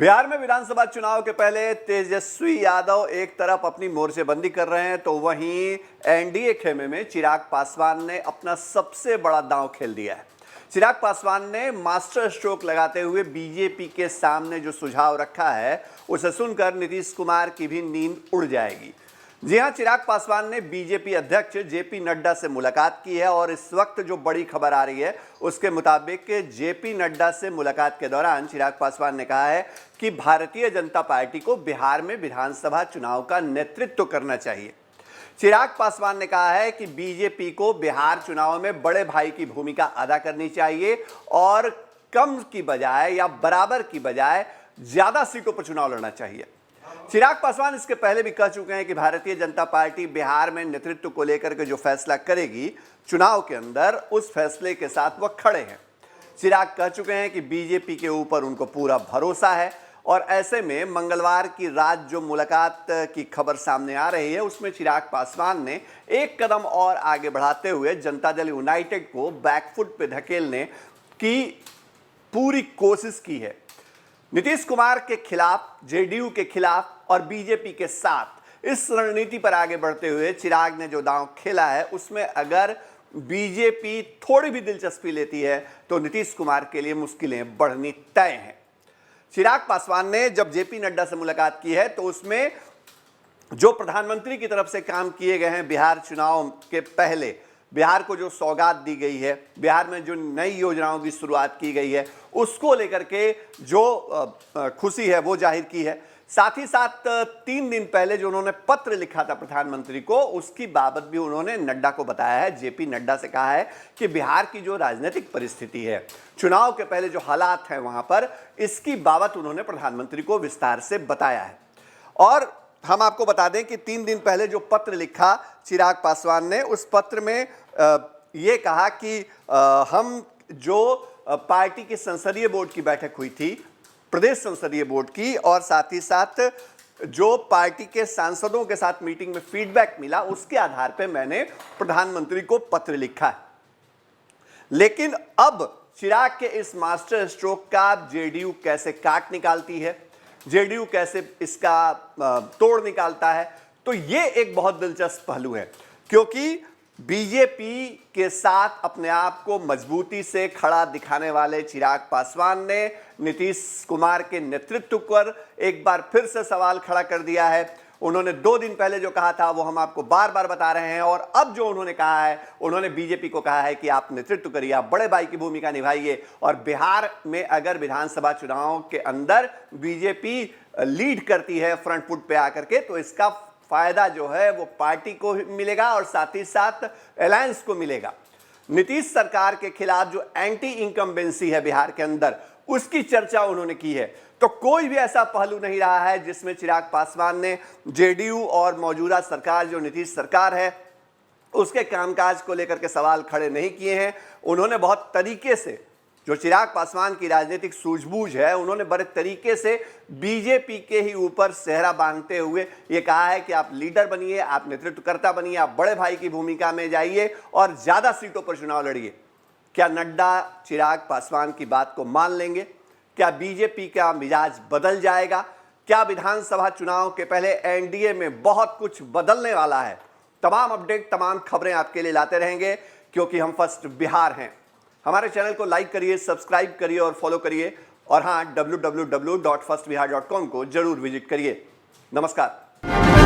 बिहार में विधानसभा चुनाव के पहले तेजस्वी यादव एक तरफ अपनी मोर्चेबंदी कर रहे हैं तो वहीं एनडीए खेमे में चिराग पासवान ने अपना सबसे बड़ा दांव खेल दिया है। चिराग पासवान ने मास्टर स्ट्रोक लगाते हुए बीजेपी के सामने जो सुझाव रखा है उसे सुनकर नीतीश कुमार की भी नींद उड़ जाएगी। जी हां, चिराग पासवान ने बीजेपी अध्यक्ष जेपी नड्डा से मुलाकात की है और इस वक्त जो बड़ी खबर आ रही है उसके मुताबिक जेपी नड्डा से मुलाकात के दौरान चिराग पासवान ने कहा है कि भारतीय जनता पार्टी को बिहार में विधानसभा चुनाव का नेतृत्व करना चाहिए। चिराग पासवान ने कहा है कि बीजेपी को बिहार चुनाव में बड़े भाई की भूमिका अदा करनी चाहिए और कम की बजाय या बराबर की बजाय ज्यादा सीटों पर चुनाव लड़ना चाहिए। चिराग पासवान इसके पहले भी कह चुके हैं कि भारतीय जनता पार्टी बिहार में नेतृत्व को लेकर के जो फैसला करेगी चुनाव के अंदर, उस फैसले के साथ वह खड़े हैं। चिराग कह चुके हैं कि बीजेपी के ऊपर उनको पूरा भरोसा है और ऐसे में मंगलवार की रात जो मुलाकात की खबर सामने आ रही है उसमें चिराग पासवान ने एक कदम और आगे बढ़ाते हुए जनता दल यूनाइटेड को बैकफुट पे धकेलने की पूरी कोशिश की है। नीतीश कुमार के खिलाफ, जेडीयू के खिलाफ और बीजेपी के साथ इस रणनीति पर आगे बढ़ते हुए चिराग ने जो दांव खेला है उसमें अगर बीजेपी थोड़ी भी दिलचस्पी लेती है तो नीतीश कुमार के लिए मुश्किलें बढ़नी तय हैं। चिराग पासवान ने जब जेपी नड्डा से मुलाकात की है तो उसमें जो प्रधानमंत्री की तरफ से काम किए गए हैं बिहार चुनाव के पहले, बिहार को जो सौगात दी गई है, बिहार में जो नई योजनाओं की शुरुआत की गई है उसको लेकर के जो खुशी है वो जाहिर की है। साथ ही साथ 3 दिन पहले जो उन्होंने पत्र लिखा था प्रधानमंत्री को, उसकी बाबत भी उन्होंने नड्डा को बताया है। जेपी नड्डा से कहा है कि बिहार की जो राजनीतिक परिस्थिति है, चुनाव के पहले जो हालात हैं वहां पर, इसकी बाबत उन्होंने प्रधानमंत्री को विस्तार से बताया है। और हम आपको बता दें कि 3 दिन पहले जो पत्र लिखा चिराग पासवान ने, उस पत्र में ये कहा कि हम जो पार्टी की संसदीय बोर्ड की बैठक हुई थी, प्रदेश संसदीय बोर्ड की, और साथ ही साथ जो पार्टी के सांसदों के साथ मीटिंग में फीडबैक मिला उसके आधार पर मैंने प्रधानमंत्री को पत्र लिखा है। लेकिन अब चिराग के इस मास्टर स्ट्रोक का जेडीयू कैसे काट निकालती है, जेडीयू कैसे इसका तोड़ निकालता है, तो ये एक बहुत दिलचस्प पहलू है। क्योंकि बीजेपी के साथ अपने आप को मजबूती से खड़ा दिखाने वाले चिराग पासवान ने नीतीश कुमार के नेतृत्व पर एक बार फिर से सवाल खड़ा कर दिया है। उन्होंने 2 दिन पहले जो कहा था वो हम आपको बार बार बता रहे हैं, और अब जो उन्होंने कहा है, उन्होंने बीजेपी को कहा है कि आप नेतृत्व करिए, आप बड़े भाई की भूमिका निभाइए, और बिहार में अगर विधानसभा चुनाव के अंदर बीजेपी लीड करती है फ्रंट फुट पे आकर के, तो इसका फायदा जो है वो पार्टी को मिलेगा और साथ ही साथ अलायंस को मिलेगा। नीतीश सरकार के खिलाफ जो एंटी इनकम्बेंसी है बिहार के अंदर, उसकी चर्चा उन्होंने की है। तो कोई भी ऐसा पहलू नहीं रहा है जिसमें चिराग पासवान ने जेडीयू और मौजूदा सरकार जो नीतीश सरकार है उसके कामकाज को लेकर के सवाल खड़े नहीं किए हैं। उन्होंने बहुत तरीके से, जो चिराग पासवान की राजनीतिक सूझबूझ है, उन्होंने बड़े तरीके से बीजेपी के ही ऊपर सेहरा बांधते हुए ये कहा है कि आप लीडर बनिए, आप नेतृत्वकर्ता बनिए, आप बड़े भाई की भूमिका में जाइए और ज्यादा सीटों पर चुनाव लड़िए। क्या नड्डा चिराग पासवान की बात को मान लेंगे? क्या बीजेपी का मिजाज बदल जाएगा? क्या विधानसभा चुनाव के पहले एनडीए में बहुत कुछ बदलने वाला है? तमाम अपडेट, तमाम खबरें आपके लिए लाते रहेंगे, क्योंकि हम फर्स्ट बिहार हैं। हमारे चैनल को लाइक करिए, सब्सक्राइब करिए और फॉलो करिए, और हाँ, www.firstbihar.com को जरूर विजिट करिए। नमस्कार।